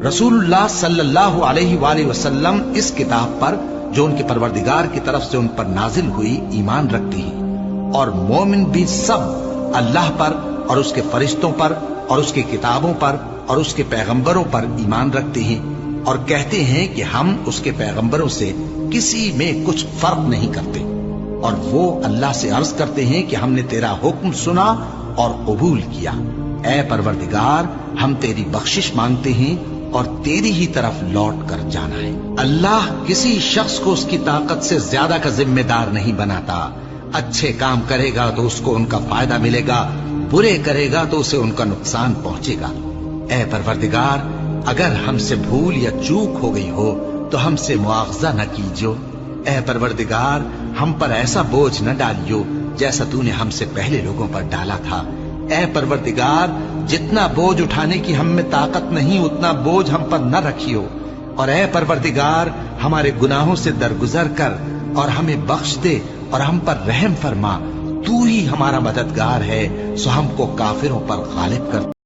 رسول اللہ صلی اللہ علیہ وآلہ وسلم اس کتاب پر جو ان کے پروردگار کی طرف سے ان پر نازل ہوئی ایمان رکھتی ہیں، اور مومن بھی سب اللہ پر اور اس کے فرشتوں پر اور اس کی کتابوں پر اور اس کے پیغمبروں پر ایمان رکھتے ہیں، اور کہتے ہیں کہ ہم اس کے پیغمبروں سے کسی میں کچھ فرق نہیں کرتے، اور وہ اللہ سے عرض کرتے ہیں کہ ہم نے تیرا حکم سنا اور قبول کیا۔ اے پروردگار، ہم تیری بخشش مانگتے ہیں اور تیری ہی طرف لوٹ کر جانا ہے۔ اللہ کسی شخص کو اس کی طاقت سے زیادہ کا ذمہ دار نہیں بناتا۔ اچھے کام کرے گا تو اس کو ان کا فائدہ ملے گا، برے کرے گا تو اسے ان کا نقصان پہنچے گا۔ اے پروردگار، اگر ہم سے بھول یا چوک ہو گئی ہو تو ہم سے مواخذہ نہ کیجو۔ اے پروردگار، ہم پر ایسا بوجھ نہ ڈالیو جیسا تو نے ہم سے پہلے لوگوں پر ڈالا تھا۔ اے پروردگار، جتنا بوجھ اٹھانے کی ہم میں طاقت نہیں اتنا بوجھ ہم پر نہ رکھیو، اور اے پروردگار، ہمارے گناہوں سے درگزر کر اور ہمیں بخش دے اور ہم پر رحم فرما۔ تو ہی ہمارا مددگار ہے، سو ہم کو کافروں پر غالب کر۔